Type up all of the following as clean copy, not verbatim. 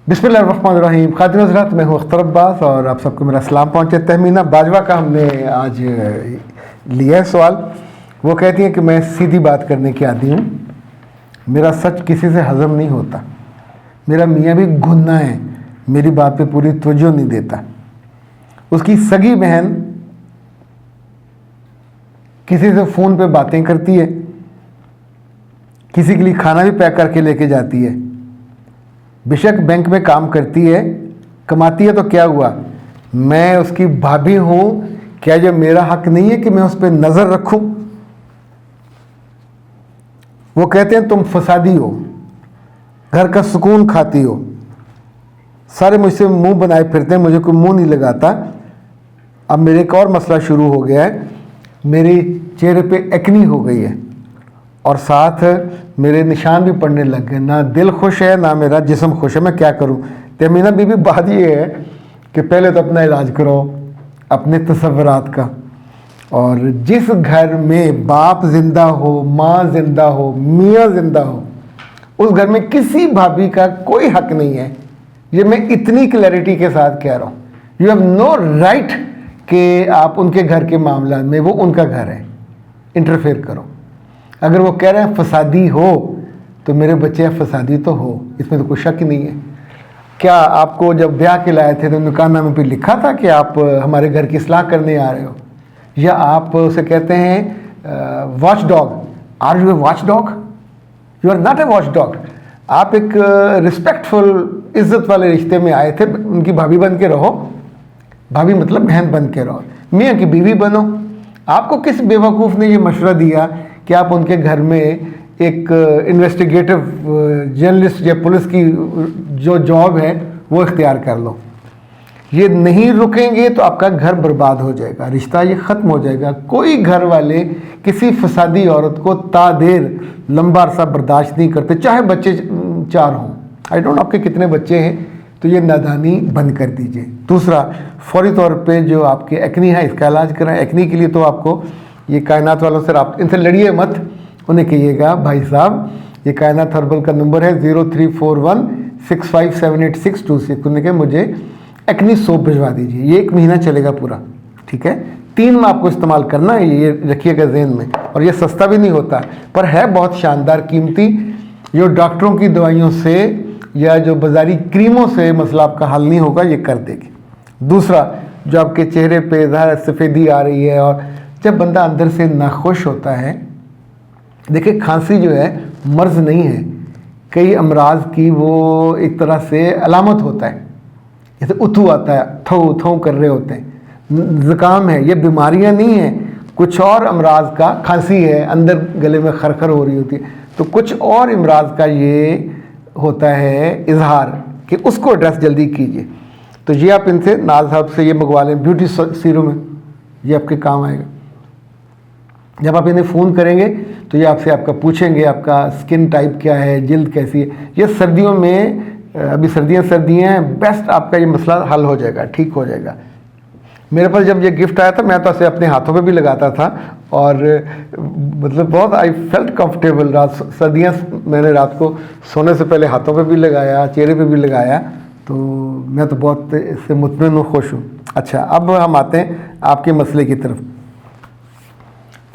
बिस्मिल्लाहिर्रहमानिर्रहीम। खातिन हज़रात, मैं हूँ अख्तर अब्बास और आप सबको मेरा सलाम पहुँचे। तहमीना बाजवा का हमने आज लिया है सवाल। वो कहती हैं कि मैं सीधी बात करने की आदी हूँ, मेरा सच किसी से हज़म नहीं होता, मेरा मियाँ भी गुन्ना है, मेरी बात पे पूरी तवज्जो नहीं देता। उसकी सगी बहन किसी से फ़ोन पे बातें करती है, किसी के लिए खाना भी पैक करके लेके जाती है। बेशक बैंक में काम करती है, कमाती है, तो क्या हुआ, मैं उसकी भाभी हूँ, क्या जो मेरा हक नहीं है कि मैं उस पर नज़र रखूँ? वो कहते हैं तुम फसादी हो, घर का सुकून खाती हो, सारे मुझसे मुंह बनाए फिरते हैं, मुझे कोई मुंह नहीं लगाता। अब मेरे एक और मसला शुरू हो गया है, मेरे चेहरे पे एक्नी हो गई है और साथ मेरे निशान भी पड़ने लग गए, ना दिल खुश है ना मेरा जिस्म खुश है, मैं क्या करूं? तहमीना बीबी, बात ये है कि पहले तो अपना इलाज करो अपने तसव्वुरात का। और जिस घर में बाप जिंदा हो, माँ जिंदा हो, मियाँ जिंदा हो, उस घर में किसी भाभी का कोई हक नहीं है। ये मैं इतनी क्लैरिटी के साथ कह रहा हूँ। यू हैव नो राइट कि आप उनके घर के मामला में, वो उनका घर है, इंटरफेयर करो। अगर वो कह रहे हैं फसादी हो तो मेरे बच्चे फसादी तो हो, इसमें तो कोई शक ही नहीं है। क्या आपको जब ब्याह के लाए थे तो निकाहनामे पे लिखा था कि आप हमारे घर की इस्लाह करने आ रहे हो? या आप उसे कहते हैं watch dog? Are you a watch dog? You are not a watch dog. आप एक रिस्पेक्टफुल, इज्जत वाले रिश्ते में आए थे, उनकी भाभी बन के रहो। भाभी मतलब बहन बन के रहो, मियाँ की बीवी बनो। आपको किस बेवकूफ़ ने ये मशवरा दिया कि आप उनके घर में एक इन्वेस्टिगेटिव जर्नलिस्ट या पुलिस की जो जॉब है वो इख्तियार कर लो? ये नहीं रुकेंगे तो आपका घर बर्बाद हो जाएगा, रिश्ता ये ख़त्म हो जाएगा। कोई घर वाले किसी फसादी औरत को तादेर लंबा अरसा बर्दाश्त नहीं करते, चाहे बच्चे 4 हों। आई डोंट नो आपके कितने बच्चे हैं, तो ये नादानी बंद कर दीजिए। दूसरा, फौरी तौर पे जो आपके एक्नी है इसका इलाज कराएं। एक्नी के लिए तो आपको ये कायनात वालों से आप इनसे लड़िए मत, उन्हें कहिएगा भाई साहब ये कायनात हर्बल का नंबर है 034165782626। उन्हें कहे मुझे एक्नी सोप भिजवा दीजिए, ये 1 महीना चलेगा पूरा, ठीक है? 3 माह आपको इस्तेमाल करना है, ये रखिएगा जहन में। और ये सस्ता भी नहीं होता, पर है बहुत शानदार, कीमती। जो डॉक्टरों की दवाइयों से या जो बाजारी क्रीमों से मसला आपका हल नहीं होगा, ये कर देगी। दूसरा, जो आपके चेहरे पे ज़ाहिर सफ़ेदी आ रही है और जब बंदा अंदर से नाखुश होता है, देखिए खांसी जो है मर्ज़ नहीं है, कई अमराज की वो एक तरह से अलामत होता है। जैसे उथू आता है, थो थो कर रहे होते हैं, ज़ुकाम है, ये बीमारियां नहीं हैं, कुछ और अमराज का खांसी है, अंदर गले में खरखर हो रही होती है, तो कुछ और अमराज का ये होता है इजहार कि उसको एड्रेस जल्दी कीजिए। तो ये आप इनसे नाज साहब से ये मंगवा लें, ब्यूटी सीरम है, ये आपके काम आएगा। जब आप इन्हें फ़ोन करेंगे तो ये आपसे आपका पूछेंगे आपका स्किन टाइप क्या है, जिल्द कैसी है। ये सर्दियों में, अभी सर्दियाँ हैं, बेस्ट आपका ये मसला हल हो जाएगा, ठीक हो जाएगा। मेरे पास जब ये गिफ्ट आया था, मैं तो इसे अपने हाथों पे भी लगाता था और मतलब बहुत आई फेल्ट कंफर्टेबल। रात सर्दियाँ मैंने रात को सोने से पहले हाथों पे भी लगाया, चेहरे पे भी लगाया, तो मैं तो बहुत इससे मुतमईन हूँ, खुश हूँ। अच्छा, अब हम आते हैं आपके मसले की तरफ।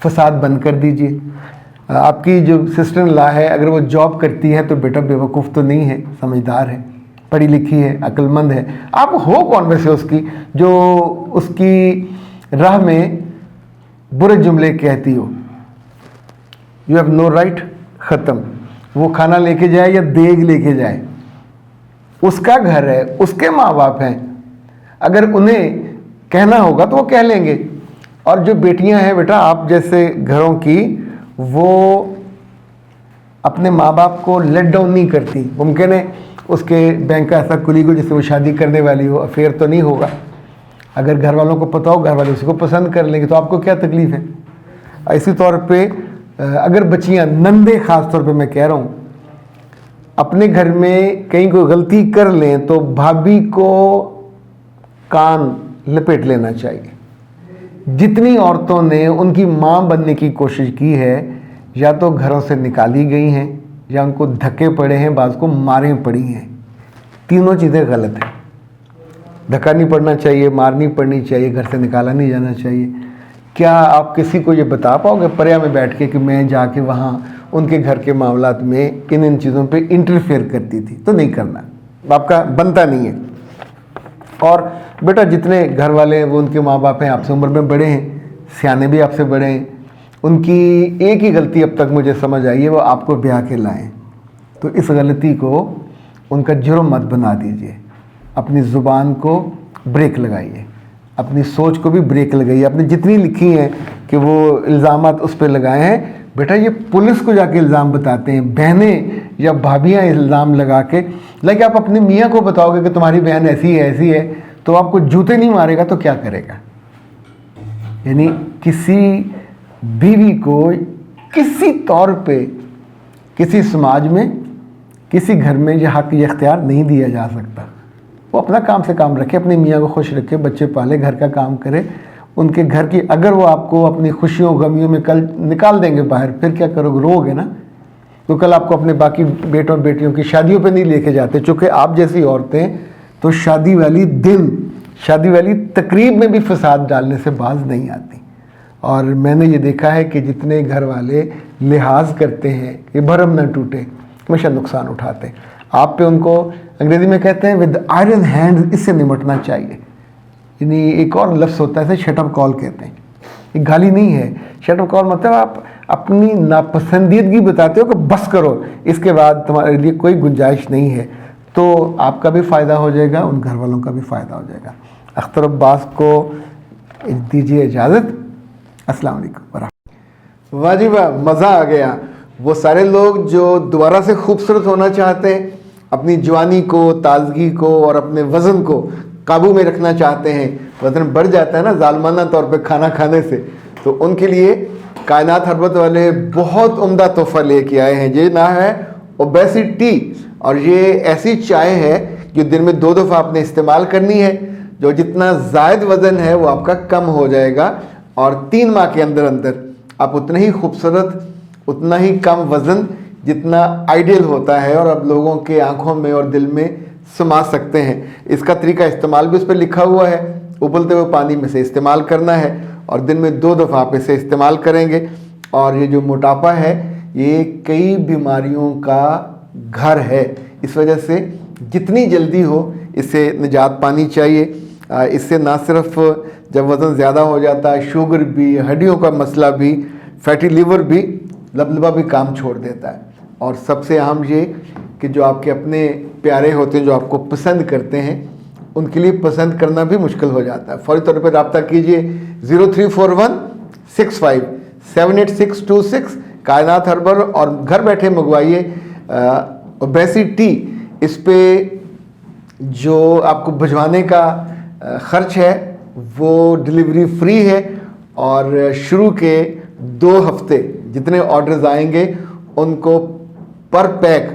फसाद बंद कर दीजिए। आपकी जो सिस्टर इन लॉ है, अगर वो जॉब करती है तो बेटा बेवकूफ़ तो नहीं है, समझदार है, पढ़ी लिखी है, अक्लमंद है। आप हो कौन वैसे उसकी जो उसकी राह में बुरे जुमले कहती हो? You have no right. ख़त्म। वो खाना लेके जाए या देग लेके जाए, उसका घर है, उसके माँ बाप हैं। अगर उन्हें कहना होगा तो वो कह लेंगे। और जो बेटियां हैं बेटा आप जैसे घरों की, वो अपने माँ बाप को लेट डाउन नहीं करती। मुमकिन है उसके बैंक का ऐसा कुलीग हो जिससे वो शादी करने वाली हो, अफेयर तो नहीं होगा। अगर घर वालों को पता हो, घर वाले उसी को पसंद कर लेंगे, तो आपको क्या तकलीफ़ है? इसी तौर पे अगर बच्चियाँ, नंदे ख़ास तौर पे मैं कह रहा हूँ, अपने घर में कहीं कोई गलती कर लें तो भाभी को कान लपेट लेना चाहिए। जितनी औरतों ने उनकी माँ बनने की कोशिश की है, या तो घरों से निकाली गई हैं या उनको धक्के पड़े हैं, बाज़ को मारें पड़ी हैं। तीनों चीज़ें गलत हैं। धक्का नहीं पड़ना चाहिए, मार नहीं पड़नी चाहिए, घर से निकाला नहीं जाना चाहिए। क्या आप किसी को ये बता पाओगे पर्या में बैठ के कि मैं जाके वहाँ उनके घर के मामलात में इन चीज़ों पे इंटरफेयर करती थी? तो नहीं करना, आपका बनता नहीं है। और बेटा जितने घर वाले हैं वो उनके माँ बाप हैं, आपसे उम्र में बड़े हैं, सियाने भी आपसे बड़े हैं, उनकी एक ही गलती अब तक मुझे समझ आई है, वो आपको ब्याह के लाएं। तो इस गलती को उनका जुर्म मत बना दीजिए। अपनी ज़ुबान को ब्रेक लगाइए, अपनी सोच को भी ब्रेक लगाइए। आपने जितनी लिखी हैं कि वो इल्ज़ामात उस पर लगाए हैं, बेटा ये पुलिस को जाके इल्ज़ाम बताते हैं, बहनें या भाभियाँ इल्ज़ाम लगा के। लाइक आप अपने मियाँ को बताओगे कि तुम्हारी बहन ऐसी है, तो आपको जूते नहीं मारेगा तो क्या करेगा? यानी किसी बीवी को किसी तौर पे किसी समाज में, किसी घर में ये हक, ये इख्तियार नहीं दिया जा सकता। वो अपना काम से काम रखे, अपनी मियाँ को खुश रखे, बच्चे पाले, घर का काम करे, उनके घर की। अगर वो आपको अपनी खुशियों गमियों में कल निकाल देंगे बाहर, फिर क्या करोगे? रोगे ना। तो कल आपको अपने बाकी बेटों बेटियों की शादियों पे नहीं लेके जाते। चूँकि आप जैसी औरतें तो शादी वाली दिन, शादी वाली तकरीब में भी फसाद डालने से बाज नहीं आती। और मैंने ये देखा है कि जितने घर वाले लिहाज करते हैं कि भरम न टूटे, हमेशा नुकसान उठाते हैं। आप पे उनको अंग्रेज़ी में कहते हैं विद आयरन हैंड, इससे निपटना चाहिए। यानी एक और लफ्ज़ होता है, इसे शट अप कॉल कहते हैं। ये गाली नहीं है। शट अप कॉल मतलब आप अपनी नापसंदीदगी बताते हो कि बस करो, इसके बाद तुम्हारे लिए कोई गुंजाइश नहीं है। तो आपका भी फ़ायदा हो जाएगा, उन घर वालों का भी फ़ायदा हो जाएगा। अख्तर अब्बास को दीजिए इजाज़त। अस्सलाम वालेकुम। वाह जी वाह, मज़ा आ गया। वो सारे लोग जो दोबारा से खूबसूरत होना चाहते हैं, अपनी जवानी को, ताजगी को और अपने वज़न को काबू में रखना चाहते हैं, वज़न बढ़ जाता है ना जालमाना तौर पे खाना खाने से, तो उनके लिए कायनात हर्बत वाले बहुत उम्दा तोहफ़ा लेके आए हैं। ये ना है ओबेसिटी, और ये ऐसी चाय है जो दिन में 2 दफ़ा आपने इस्तेमाल करनी है। जो जितना ज़ायद वज़न है वो आपका कम हो जाएगा, और 3 माह के अंदर अंदर आप उतना ही खूबसूरत, उतना ही कम वज़न जितना आइडियल होता है, और अब लोगों के आंखों में और दिल में समा सकते हैं। इसका तरीका इस्तेमाल भी उस पर लिखा हुआ है। उबलते हुए पानी में से इस्तेमाल करना है, और दिन में 2 दफ़ा आप इसे इस्तेमाल करेंगे। और ये जो मोटापा है, ये कई बीमारियों का घर है। इस वजह से जितनी जल्दी हो इससे निजात पानी चाहिए। इससे ना सिर्फ जब वज़न ज़्यादा हो जाता है, शुगर भी, हड्डियों का मसला भी, फैटी लीवर भी, लबलबा भी काम छोड़ देता है। और सबसे अहम ये कि जो आपके अपने प्यारे होते हैं, जो आपको पसंद करते हैं, उनके लिए पसंद करना भी मुश्किल हो जाता है। फौरी तौर पर रब्ता कीजिए 034165 कायनात हर्बल, और घर बैठे मंगवाइए ओबेसिटी। इस पे जो आपको भिजवाने का ख़र्च है वो डिलीवरी फ्री है, और शुरू के 2 हफ्ते जितने ऑर्डर्स आएंगे उनको पर पैक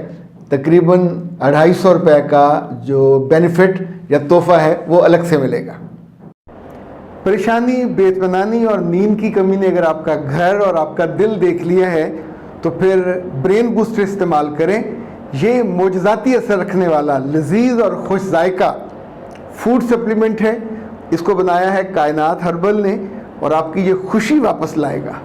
तकरीबन 250 रुपये का जो बेनिफिट या तोहफ़ा है वो अलग से मिलेगा। परेशानी, बेइत्मीनानी और नींद की कमी ने अगर आपका घर और आपका दिल देख लिया है, तो फिर ब्रेन बूस्टर इस्तेमाल करें। ये मोजज़ाती असर रखने वाला लजीज और खुश जायका फूड सप्लीमेंट है। इसको बनाया है कायनात हर्बल ने, और आपकी ये खुशी वापस लाएगा।